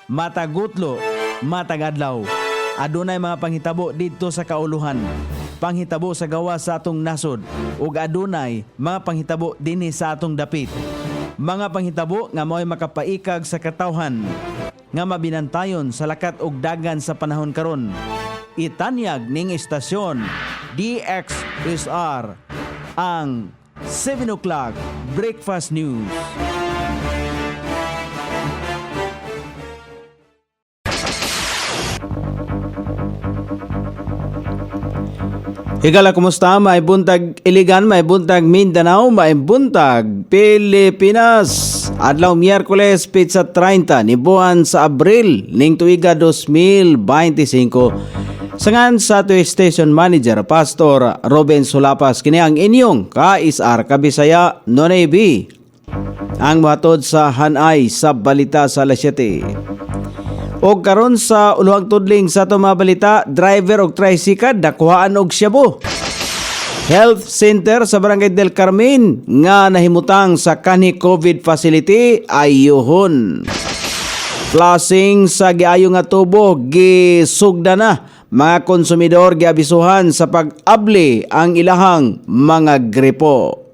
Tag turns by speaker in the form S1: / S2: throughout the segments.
S1: matagutlo, matagadlaw. Adunay mga panghitabo dito sa kauluhan. Panghitabo sa gawa sa atong nasod ug adunay mga panghitabo dinhi sa atong dapit. Mga panghitabo nga mao'y makapaikag sa katawhan nga mabinantayon sa lakat ug dagan sa panahon karon. Itanyag ning istasyon DXSR ang 7 o'clock Breakfast News. Higala, kumusta? May buntag Iligan, may buntag Mindanao, may buntag Pilipinas. Adlaw Miyerkules, pizza 30 ni buwan sa Abril ning tuiga 2025. Sangan sa ato station manager Pastor Robin Sulapas kini ang inyong kaisar kabisaya Nonay B. Ang matod sa hanay sa balita sa alas 7. O karon sa uluhang tudling sa ato mga balita, driver og tricycle nakuhaan og shabu. Health Center sa Barangay del Carmen nga nahimutang sa kanhi COVID facility ayuhon. Flushing sa giayo nga tubo gisugda na. Mga konsumidor giabisuhan sa pag-abli ang ilahang mga gripo.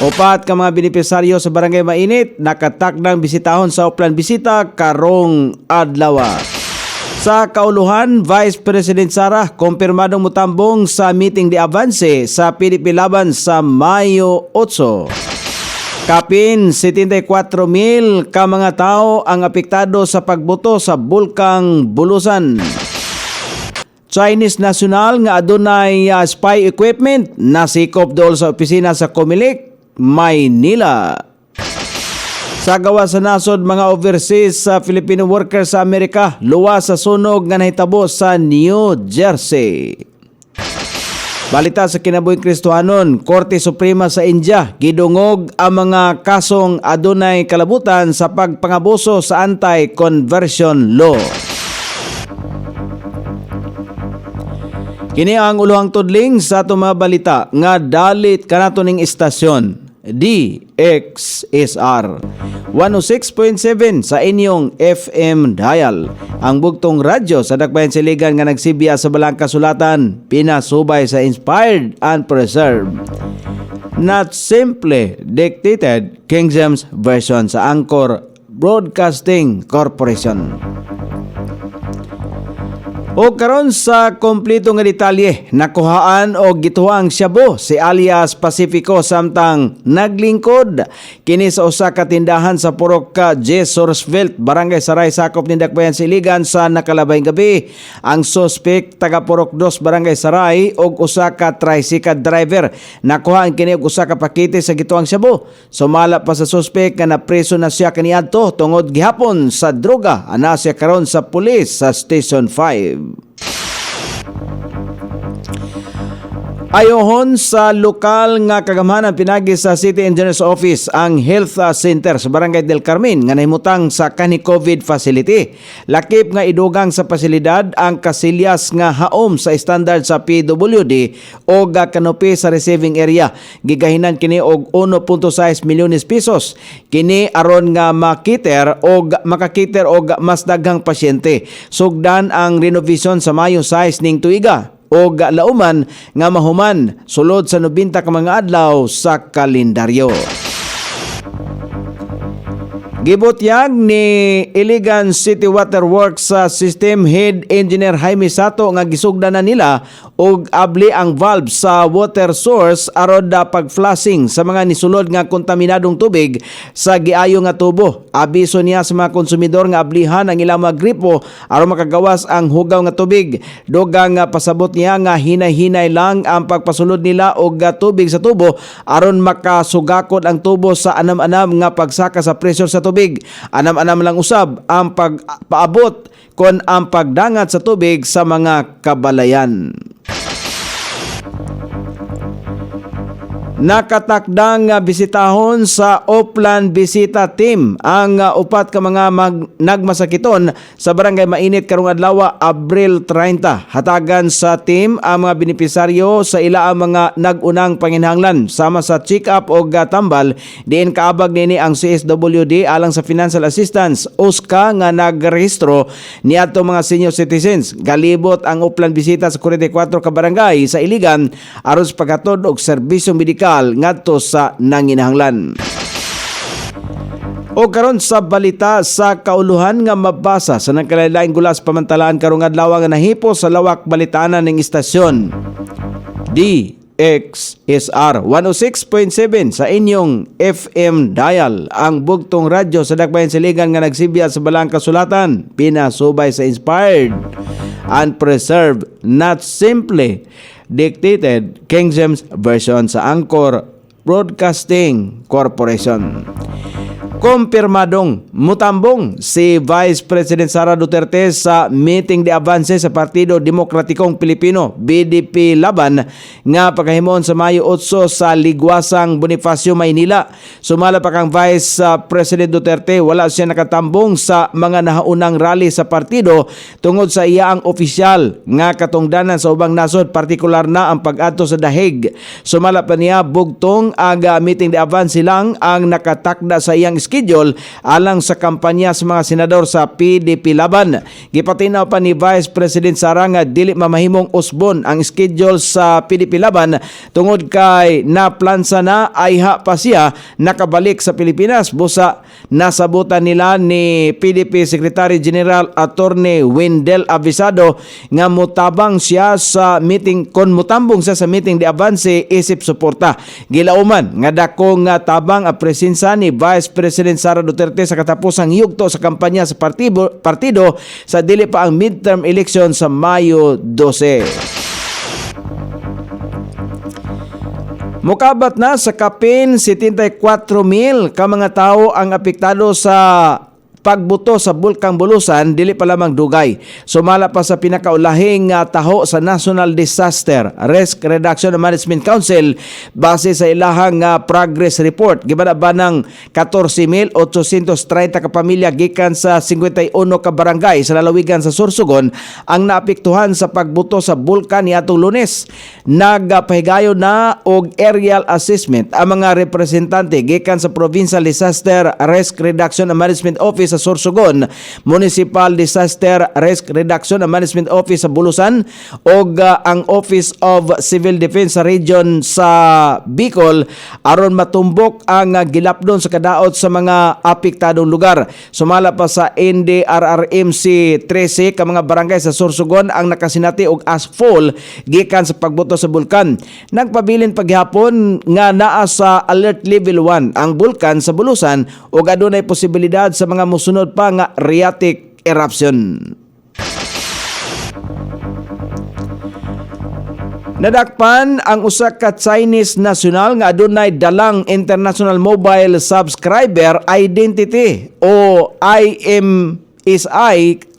S1: Upat ka mga benepisaryo sa Barangay Mainit nakatakdang bisitahon sa Uplan Bisita karong adlaw. Sa kauluhan, Vice President Sara kumpirmadong mutambong sa meeting di Avance sa PDP laban sa Mayo 8. Kapin 74,000 ka mga tao ang apektado sa pagbuto sa Bulkang Bulusan. Chinese national nga adunay spy equipment nasikop dool sa opisina sa Comelec, Maynila. Sa gawa sa nasod mga overseas sa Filipino workers sa Amerika luwas sa sunog nga nahitabo sa New Jersey. Balita sa kinabuhing Kristohanon, Korte Suprema sa India gidungog ang mga kasong adunay kalabutan sa pagpangabuso sa anti-conversion law. Kini ang uluhang tudling sa ato mga balita nga dalit kanato ning istasyon DXSR 106.7 sa inyong FM dial. Ang bugtong radyo sa Dakbayan Siligan nga nagsibya sa balang kasulatan, pinasubay sa inspired and preserved. Not simply dictated King James Version sa Anchor Broadcasting Corporation. O karon sa kompleto nga detalye, nakuhaan o gituhang shabu si alias Pacifico samtang naglingkod kini sa usa ka tindahan sa Purok ka Jesursville, Barangay Saray, sakop ni Dakbayan Siligan sa nakalabayng gabi. Ang suspect taga Purok 2, Barangay Saray og usa ka tricycle driver. Nakuhaan kini og usa ka pakete sa gituhang shabu. Sumala pa sa suspect nga napreso na siya kaniadto tungod gihapon sa droga. Ana siya karon sa pulis sa Station 5. Ayohon sa lokal nga kagamhanan pinagi sa City Engineer's Office ang Health Center sa Barangay del Carmen nga nahimutang sa kanhi COVID facility. Lakip nga idugang sa pasilidad ang kasilyas nga haom sa standard sa PWD o kanopi sa receiving area. Gigahinan kini og 1.6 milyones pesos. Kini aron nga makiter og makakiter og mas daghang pasyente. Sugdan ang renovation sa Mayo 6 ning tuiga o lauman nga mahuman sulod sa 90 ka mga adlaw sa kalendaryo. Gibutyag ni Iligan City Water Works sa System Head Engineer Jaime Sato nga gisugdan na nila og abli ang valve sa water source aron da pag-flushing sa mga nisulod nga kontaminadong tubig sa giayo nga tubo. Abiso niya sa mga konsumidor nga ablihan ang ilang mga gripo aron makagawas ang hugaw nga tubig. Dugang nga pasabot niya nga hinay-hinay lang ang pagpasulod nila og tubig sa tubo aron makasugakod ang tubo sa anam-anam nga pagsaka sa pressure sa tubig. Anam-anam lang usab ang pagpaabot kon ang pagdangat sa tubig sa mga kabalayan. Nakatakdang bisitahon sa Oplan Bisita Team ang upat ka mga nagmasakiton sa Barangay Mainit karong adlaw Abril 30. Hatagan sa team ang mga benepisaryo sa ila ang mga nagunang panginhanglan sama sa check-up o tambal. Diin kaabag nini ang CSWD alang sa financial assistance USCA nga nagrehistro niadto mga senior citizens. Galibot ang Oplan Bisita sa 44 ka barangay sa Iligan aron sa paghatod og serbisyong medikal ngadto sa nanginahanglan. O karon sa balita sa kauluhan nga mabasa sa nagkalain-laing gulas pamantalaan karong adlaw nga nahipo sa lawak balitanan ning istasyon DXSR 106.7 sa inyong FM dial, ang bugtong radyo sa Dakbayan Siligan nga nagsibya sa balang kasulatan, pinasubay sa inspired and preserved, not simply dictated King James Version sa Anchor Broadcasting Corporation. Kumpirmadong mutambong si Vice President Sara Duterte sa meeting de avance sa Partido Demokratikong Pilipino BDP laban nga pagkahimon sa Mayo 8 sa Ligwasang Bonifacio, Maynila. Sumala pa kang Vice President Duterte, wala siya nakatambong sa mga nahaunang rally sa partido tungod sa iyaang opisyal nga katungdanan sa ubang nasod, partikular na ang pag-adto sa dahig. Sumala pa niya bugtong ang meeting de avance lang ang nakatakda sa iyang schedule alang sa kampanya sa mga senador sa PDP laban. Gipatinaw pa ni Vice President Sara nga dili mamahimong usbon ang schedule sa PDP laban tungod kay naplansa na ayha pa siya nakabalik sa Pilipinas. Busa nasabutan nila ni PDP Secretary General Attorney Wendell Avisado nga mutabang siya sa meeting, kon mutambong siya sa meeting de avance isip suporta. Gilauman nga dakong tabang a presensa ni Vice President Sara Duterte sa katapusang yugto sa kampanya sa partido sa dili pa ang midterm election sa Mayo 12. Mukabat na sa kapin 74,000 ka mga tao ang apektado sa pagbuto sa Bulkang Bulusan, dili pa lamang dugay. Sumala pa sa pinakaulahing taho sa National Disaster Risk Reduction and Management Council base sa ilahang progress report. Gibada ba ng 14,830 ka pamilya gikan sa 51 ka barangay sa lalawigan sa Sorsogon ang naapektuhan sa pagbuto sa bulkan niadtong Lunes. Nagpahigayon na og aerial assessment ang mga representante gikan sa Provincial Disaster Risk Reduction and Management Office sa Sorsogon, Municipal Disaster Risk Reduction and Management Office sa Bulusan ug ang Office of Civil Defense sa region sa Bicol aron matumbok ang gilapdon sa kadaot sa mga apektadong lugar. Sumala pa sa NDRRMC 13 ka mga barangay sa Sorsogon ang nakasinati og asphalt gikan sa pagbuto sa bulkan. Nagpabilin paghapon nga naa sa alert level 1 ang bulkan sa Bulusan ug adunay posibilidad sa mga musunod pa nga erratic eruption. Nadakpan ang usa ka Chinese national nga adunay dalang International Mobile Subscriber Identity o IMSI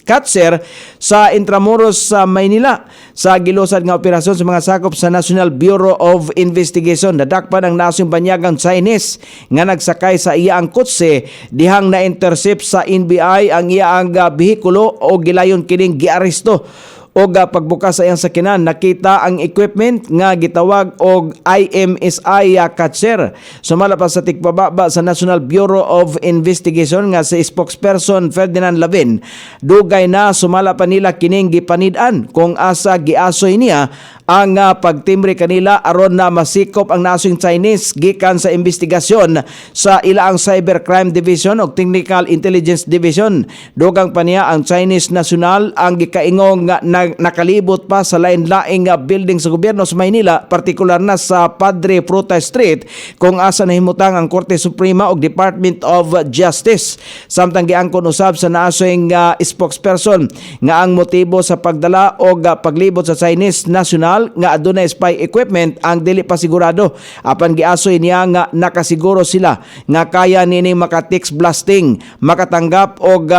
S1: catcher sa Intramuros sa Maynila sa gilusad nga operasyon sa mga sakop sa National Bureau of Investigation. Nadakpan ang nasyong banyagang Chinese nga nagsakay sa iyaang kotse dihang na-intercept sa NBI ang iyaang behikulo o gilayon kining giaresto. Og pagbukas sa iyang sakinan, nakita ang equipment nga gitawag og IMSI catcher. Sumala pa sa tikpababa sa National Bureau of Investigation nga si spokesperson Ferdinand Lavin, dugay na sumala pa nila kining gipanid-an kung asa giasoy niya ang pagtimbre kanila aron na masikop ang nasyong Chinese gikan sa investigasyon sa ilaang Cybercrime Division o Technical Intelligence Division. Dugang pa niya ang Chinese national ang gikaingong nga nakalibot pa sa lain-laing building sa gobyerno sa Maynila, partikular na sa Padre Fruta Street kung asa nahimutang ang Korte Suprema o Department of Justice. Samtang giangkon usab sa nasyong spokesperson nga ang motibo sa pagdala o paglibot sa Chinese national nga adunay spy equipment ang dili pa sigurado. Apan giasoy niya nga nakasiguro sila nga kaya nini maka-text blasting, makatanggap og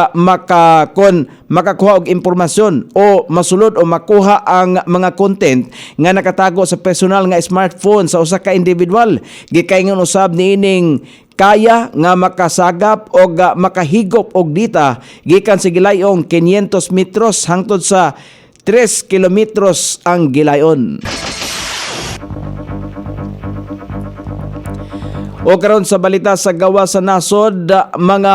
S1: makakuha og impormasyon o masulod o makuha ang mga content nga nakatago sa personal nga smartphone sa usa ka individual. Gikaingon usab niining kaya nga makasagap o makahigop og dita gikan sa gilayong 500 metros hangtod sa 3 kilometros ang gilayon. O karon sa balita sa gawa sa nasod, mga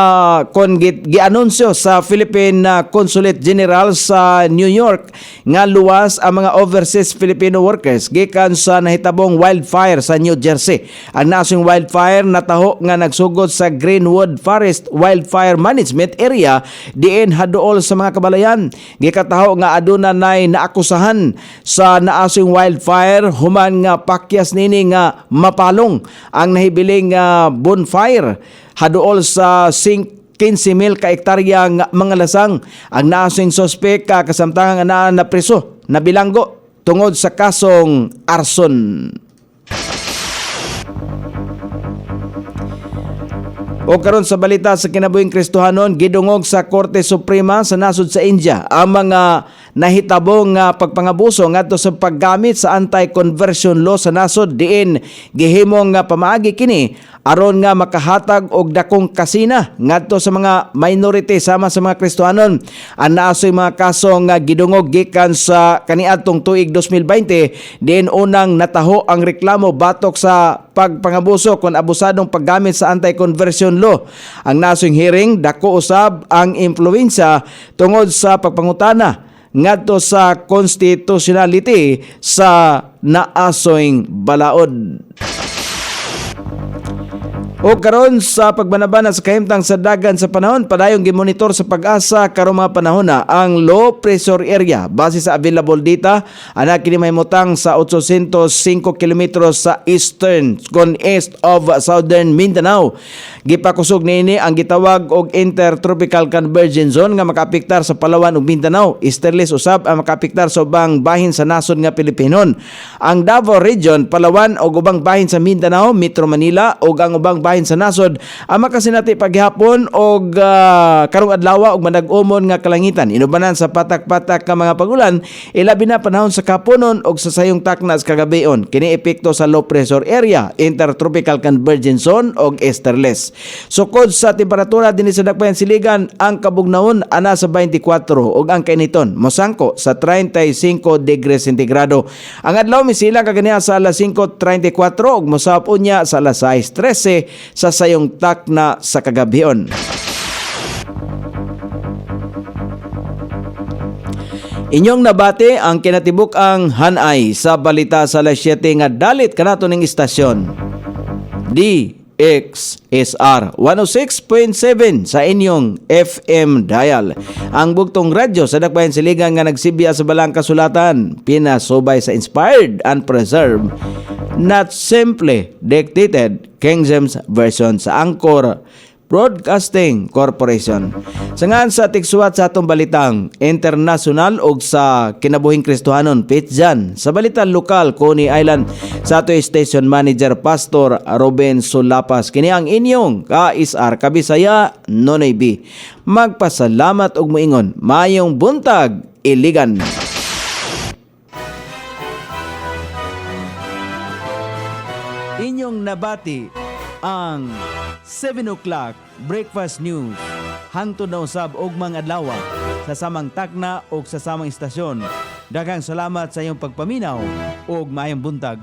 S1: gianunsyo sa Philippine Consulate General sa New York nga luwas ang mga overseas Filipino workers gikan sa nahitabong wildfire sa New Jersey. Ang nasong wildfire nataho nga nagsugod sa Greenwood Forest Wildfire Management Area diin haduol sa mga kabalayan. Gikataho nga aduna nay naakusahan sa naasong wildfire human nga pakyas nini nga mapalong ang nahibiling bonfire haduol sa 15,000 ka hektarya nga mga lasang. Ang naasing sospek kasamtangan nga na preso na bilanggo tungod sa kasong arson. O karon sa balita sa kinabuhing Kristohanon, gidungog sa Korte Suprema sa nasod sa India ang mga nahitabong pagpangabuso ngadto sa paggamit sa anti-conversion law sa nasod diin gihimong pamaagi kini aron nga makahatag og dakong kasina ngadto sa mga minority sama sa mga Kristohanon. Ang naasoy mga kasong gidungog gikan sa kaniadtong tuig 2020 diin unang nataho ang reklamo batok sa pagpangabuso kon abusadong paggamit sa anti-conversion law. Ang nasong hearing dako usab ang impluwensya tungod sa pagpangutana ngadto sa constitutionality sa naasoyng balaod. O karon sa pagbanabana sa kahimtang sa dagan sa panahon, padayong gimonitor sa Pag-asa karong mga panahon na ang low pressure area base sa available data ana kini mahimutang sa 805 kilometros sa eastern kon east of southern Mindanao. Gipakusog niini ang gitawag og intertropical convergence zone nga makaapektar sa Palawan ug Mindanao. Easterlies usab ang makaapektar sa ubang bahin sa nasod nga Pilipinon. Ang Davao Region, Palawan ug ubang bahin sa Mindanao, Metro Manila ug ang ubang bahin sa nasod ang makasinati paghapon og karong adlaw og manag-umon nga kalangitan. Inubanan sa patak-patak ka mga pagulan, ilabi na panahon sa kapunon og sa sayong taknas kagabion. Kini epekto sa low pressure area, intertropical convergence zone og easterlies. Sukod sa temperatura dinhi sa dakbayan siligan, ang kabugnawon ana sa 24 ug ang kainiton mosangko sa 35 degrees centigrado. Ang adlaw misila kaganiya sa alas 5:34 ug mosap unya sa alas 6:13 sa sayong takna sa kagabion. Inyong nabati ang kinatibuk ang hanay sa balita sa alas 7 nga dalit kanato ning istasyon. DXSR 106.7 sa inyong FM dial. Ang bugtong radyo sa dakbayan siligan nga nagsibya sa balang kasulatan, pinasubay sa inspired and preserved, not simply dictated King James Version sa Angkor Broadcasting Corporation. Sangan sa tigsuwat sa atong balitang international ug sa kinabuhing Kristohanon, pitjan sa balitang lokal Coney Island sa ato station manager Pastor Ruben Sulapas. Kini ang inyong ka-isar kabisaya Nonoy B. Magpasalamat og moingon mayong buntag Iligan. Inyong nabati ang 7 o'clock breakfast news hangtod na usab og mga adlaw sa samang takna o sa samang istasyon. Daghang salamat sa iyong pagpaminaw ug maayong buntag.